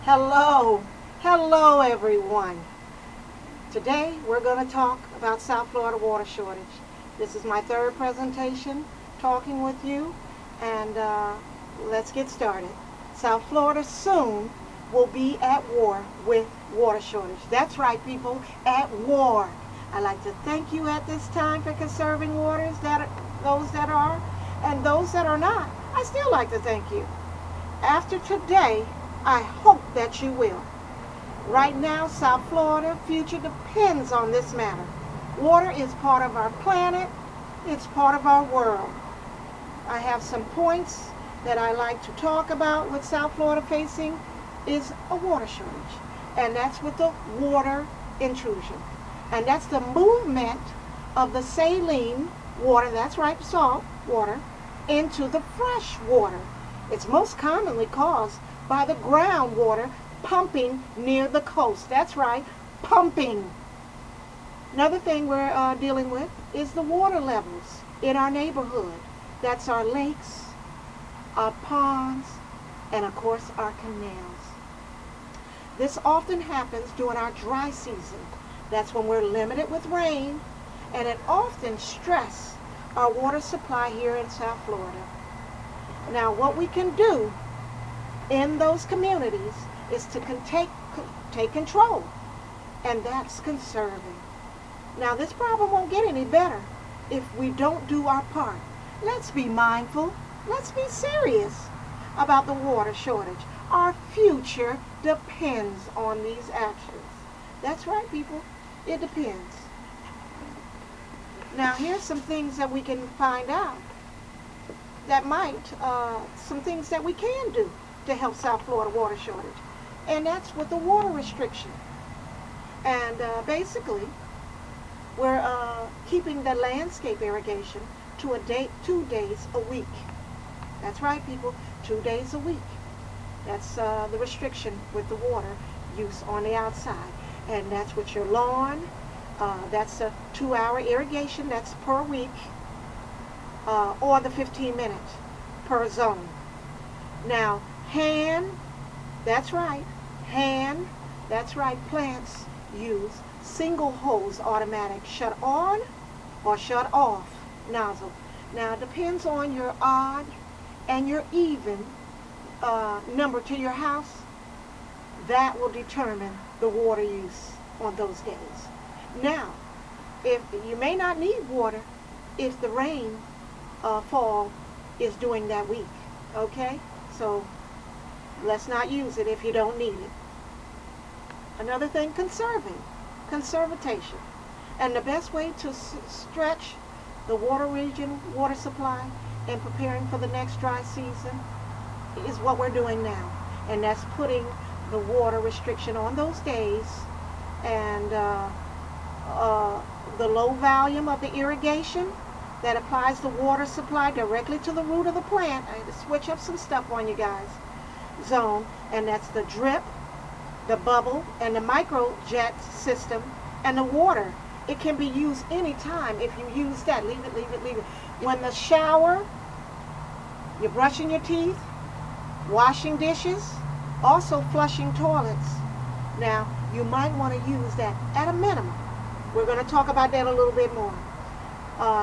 Hello, hello everyone. Today we're going to talk about South Florida water shortage. This is my third presentation talking with you, and let's get started. South Florida soon will be at war with water shortage. That's right, people, at war. I'd like to thank you at this time for conserving waters, those that are, and those that are not. I still like to thank you. After today, I hope that you will. Right now, South Florida future depends on this matter. Water is part of our planet. It's part of our world. I have some points that I like to talk about with South Florida facing is a water shortage. And that's with the water intrusion. And that's the movement of the saline water, that's right, salt water, into the fresh water. It's most commonly caused by the groundwater pumping near the coast. That's right, pumping. Another thing we're dealing with is the water levels in our neighborhood. That's our lakes, our ponds, and of course our canals. This often happens during our dry season. That's when we're limited with rain, and it often stresses our water supply here in South Florida. Now, what we can do in those communities is to take control, and that's conserving. Now, this problem won't get any better if we don't do our part. Let's be mindful. Let's be serious about the water shortage. Our future depends on these actions. That's right, people. It depends. Now, here's some things that we can find out some things that we can do to help South Florida water shortage. And that's with the water restriction. And basically, we're keeping the landscape irrigation to 2 days a week. That's right, people, 2 days a week. That's the restriction with the water use on the outside. And that's with your lawn. That's a 2-hour irrigation. That's per week. Or the 15 minutes per zone. Now, that's right, plants use single hose automatic shut on or shut off nozzle. Now, it depends on your odd and your even number to your house. That will determine the water use on those days. Now, if you may not need water if the rain fall is doing that week, okay? So let's not use it if you don't need it. Another thing, conservation. And the best way to stretch the water region, water supply, and preparing for the next dry season is what we're doing now. And that's putting the water restriction on those days, and the low volume of the irrigation that applies the water supply directly to the root of the plant. I had to switch up some stuff on you guys. Zone, and that's the drip, the bubble, and the micro jet system, and the water. It can be used anytime if you use that. Leave it. When the shower, you're brushing your teeth, washing dishes, also flushing toilets. Now, you might want to use that at a minimum. We're going to talk about that a little bit more.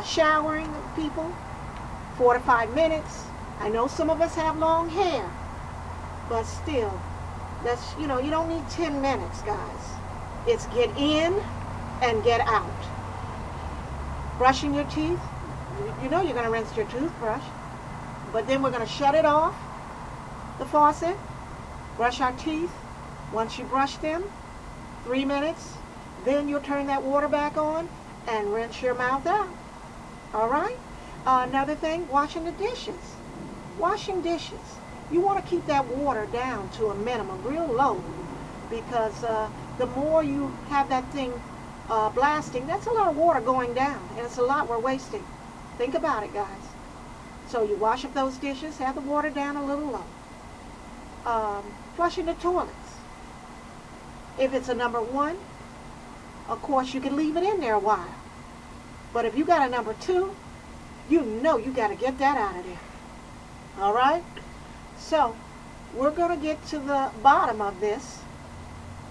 Showering people, 4 to 5 minutes. I know some of us have long hair, but still, you don't need 10 minutes, guys. It's get in and get out. Brushing your teeth, you know you're going to rinse your toothbrush, but then we're going to shut it off, the faucet, brush our teeth. Once you brush them, 3 minutes, then you'll turn that water back on and rinse your mouth out. All right? Another thing, washing the dishes. Washing dishes. You want to keep that water down to a minimum, real low, because the more you have that thing blasting, that's a lot of water going down, and it's a lot we're wasting. Think about it, guys. So you wash up those dishes, have the water down a little low. Flushing the toilets. If it's a number 1, of course you can leave it in there a while. But if you got a number 2, you know you got to get that out of there. All right? So, we're going to get to the bottom of this.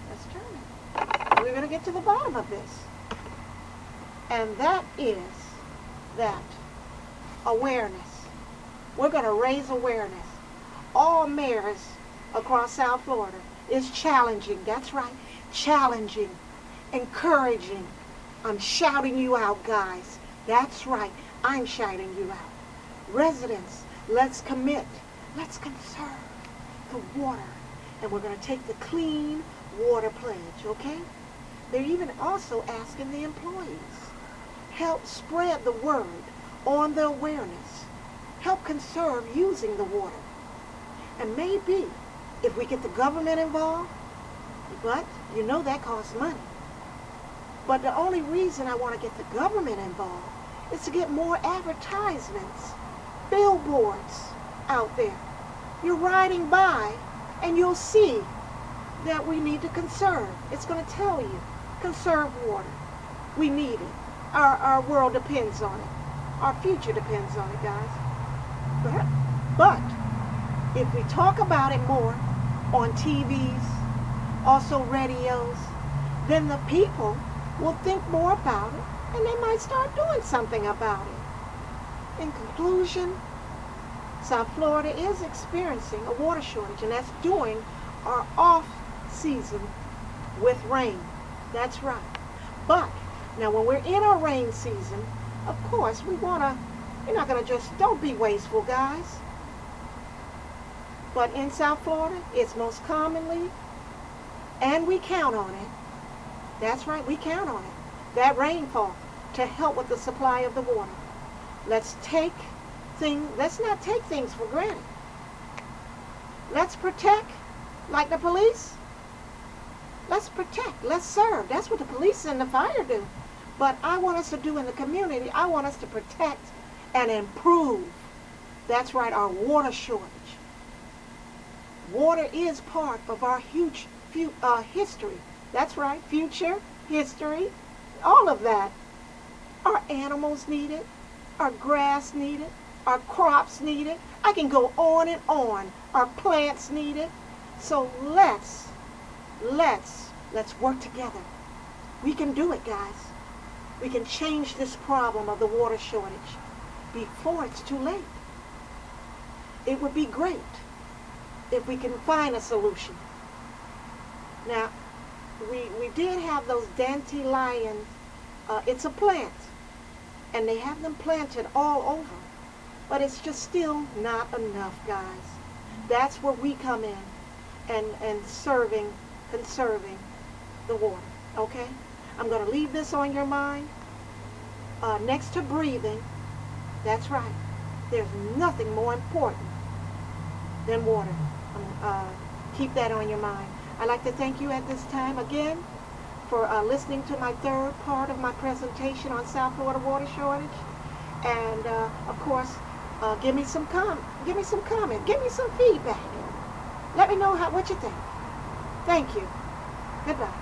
Let's turn it. We're going to get to the bottom of this. And that is that awareness. We're going to raise awareness. All mayors across South Florida is challenging. That's right. Challenging. Encouraging. I'm shouting you out, guys. That's right. I'm shouting you out. Residents, let's commit. Let's conserve the water. And we're going to take the clean water pledge, okay? They're even also asking the employees. Help spread the word on the awareness. Help conserve using the water. And maybe if we get the government involved, but you know that costs money. But the only reason I want to get the government involved is to get more advertisements, billboards out there. You're riding by and you'll see that we need to conserve. It's going to tell you, conserve water. We need it. Our world depends on it. Our future depends on it, guys. But if we talk about it more on TVs, also radios, then the people will think more about it and they might start doing something about it. In conclusion, South Florida is experiencing a water shortage, and that's during our off season with rain. That's right. But now when we're in our rain season, of course we're not gonna just, don't be wasteful, guys. But in South Florida, it's most commonly, and we count on it. That's right, we count on it. That rainfall to help with the supply of the water. Let's not take things for granted. Let's protect, like the police. Let's protect, let's serve. That's what the police and the fire do. But I want us to do in the community, I want us to protect and improve. That's right, our water shortage. Water is part of our huge history. That's right, future, history, all of that. Our animals need it, our grass need it, our crops need it. I can go on and on. Our plants need it. So let's work together. We can do it, guys. We can change this problem of the water shortage before it's too late. It would be great if we can find a solution. Now, we did have those dandelion, it's a plant, and they have them planted all over, but it's just still not enough, guys. That's where we come in and conserving the water, okay? I'm going to leave this on your mind. Next to breathing, that's right, there's nothing more important than water. Keep that on your mind. I'd like to thank you at this time again for listening to my third part of my presentation on South Florida water shortage. And of course, give me some comment, give me some feedback. Let me know what you think. Thank you. Goodbye.